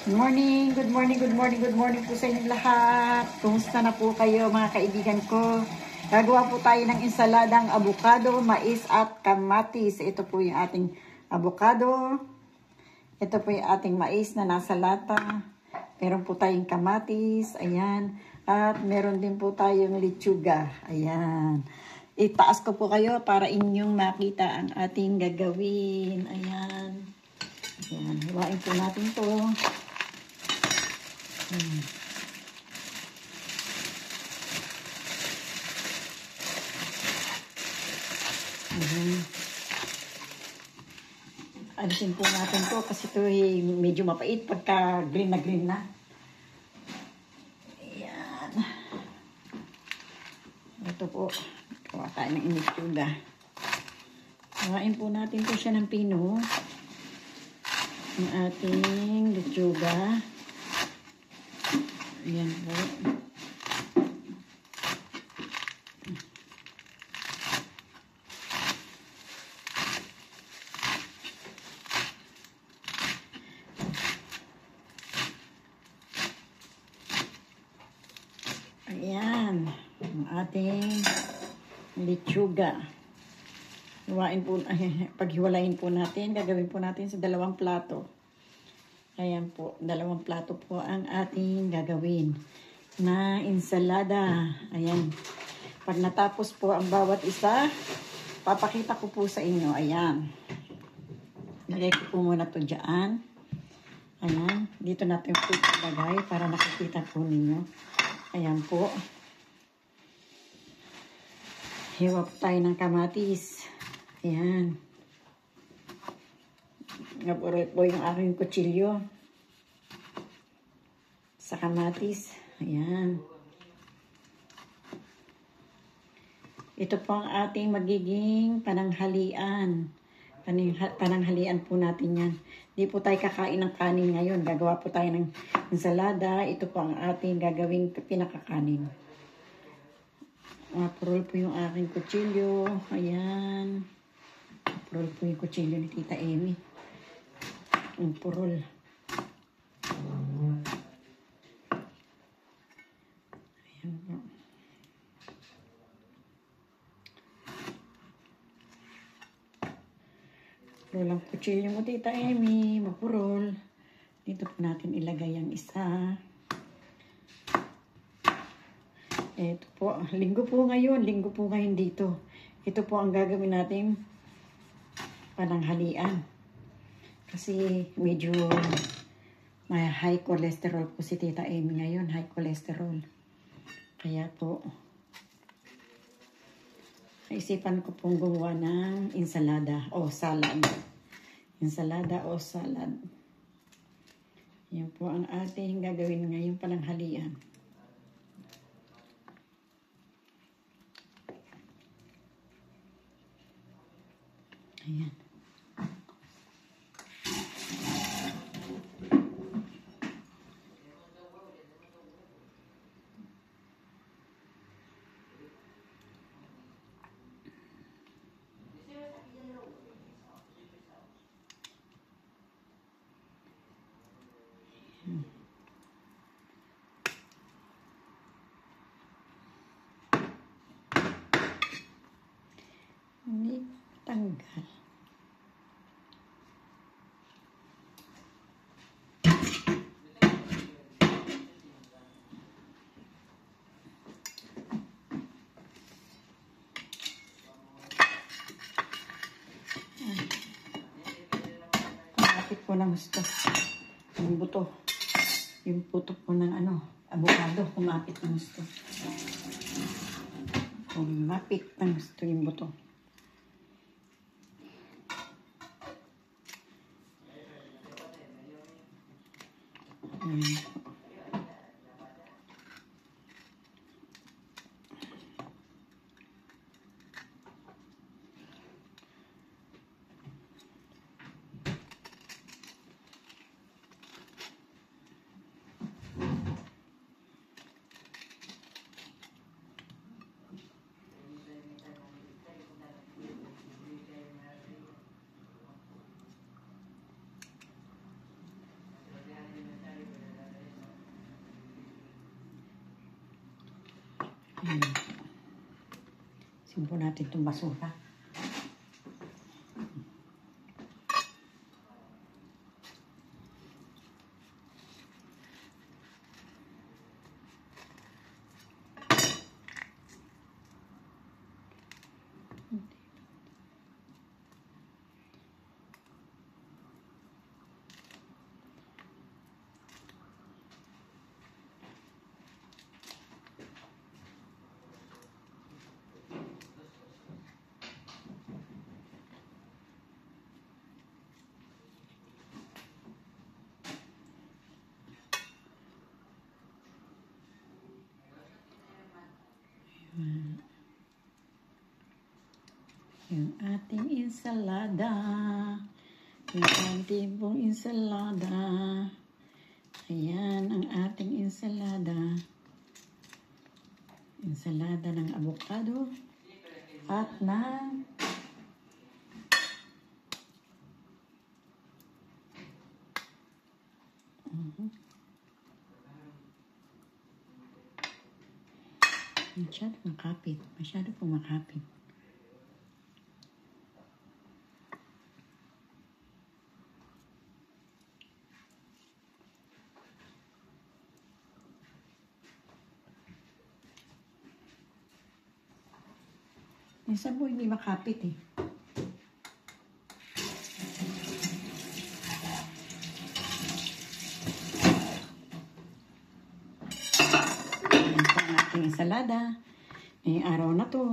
Good morning, good morning, good morning, good morning po sa inyong lahat. Kumusta na po kayo mga kaibigan ko? Gagawa po tayo ng insaladang avocado, mais at kamatis. Ito po yung ating avocado. Ito po yung ating mais na nasa lata. Meron po tayong kamatis, ayan. At meron din po tayong lechuga, ayan. Itaas ko po kayo para inyong makita ang ating gagawin. Ayan. Ayan, hiwain po natin to. Alisin po natin to kasi ito medyo mapait pagka green na green na. Ayan. Ito po. Gawa tayo ng lechuga. Hawain po natin po siya ng pino. Ang ating lechuga. Ayan po. Ayan. Ang ating lechuga. Paghiwalayin po natin, gagawin po natin sa 2 plato. Ayan po, 2 plato po ang ating gagawin na insalada. Ayan. Pag natapos po ang bawat isa, papakita ko po sa inyo. Ayan. Lagay ko po muna to dyan. Ayan. Dito natin po ilagay para nakikita po ninyo. Ayan po. Hiwa po tayo ng kamatis. Ayan. Naburoy po yung aking kutsilyo sa kamatis. Ayan. Ito po ang ating magiging pananghalian. Pananghalian po natin yan. Di po tayo kakain ng kanin ngayon. Gagawa po tayo ng ensalada. Ito po ang ating gagawing pinakakanin. Purol po yung aking kutsilyo. Ayan. Purol po yung kutsilyo ni Tita Amy. Ang purol. Ayan po. Purol ang kutsilyo mo, Tita Amy. Mapurol. Dito po natin ilagay ang isa. Ito po. Linggo po ngayon dito. Ito po ang gagawin natin pananghalian. Kasi medyo may high cholesterol po si Tita Amy ngayon. High cholesterol. Kaya po, naisipan ko pong gumawa ng ensalada o salad. Ensalada o salad. Yan po ang ating gagawin ngayong pananghalian. Ayan. Hindi tanggal. Kumapit po ng gusto. Yung buto. Yung puto po ng avocado. Kumapit ng gusto. Kumapit ng gusto yung buto. Ayan po. Ayan. Simpo natin itong basura. Yung ating ensalada. Yung ating pong ensalada. Ayan ang ating ensalada. Ensalada ng avocado at ng masyado makapit. Masyado pong makapit. Minsan po hindi makapit eh. Ayan po ang ating ensalada. Ngayong araw na to.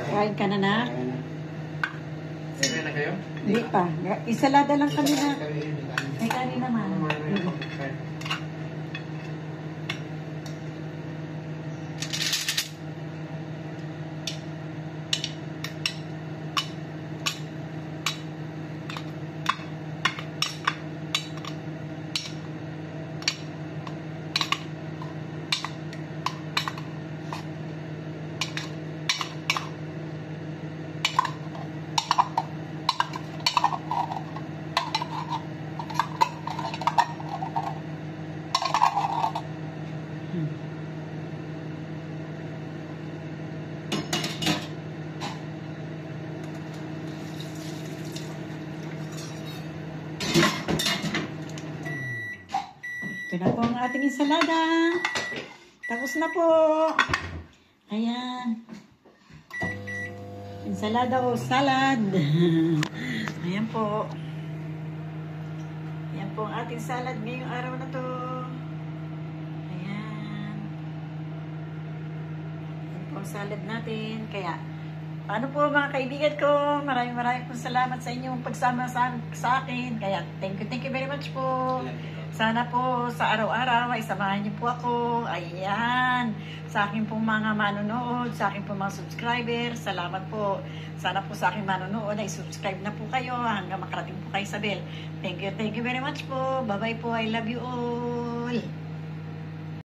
Kain ka na na? Kain na kayo? Hindi pa. Ensalada lang kami na. May kanin naman. Ito na po ang ating ensalada. Tapos na po. Ayan. Ensalada o salad. Ayan po. Ayan po ang ating salad ngayong araw na to. Ayan. Ayan po ang salad natin. Kaya, paano po mga kaibigan ko, maraming pong salamat sa inyong pagsama sa akin. Kaya, thank you very much po. Sana po sa araw-araw ay samahan niyo po ako. Ayan. Sa akin pong mga manonood, sa akin pong mga subscriber, salamat po. Sana po sa akin manonood ay subscribe na po kayo hanggang makarating po kayo sa bell. Thank you very much po. Bye-bye po. I love you all.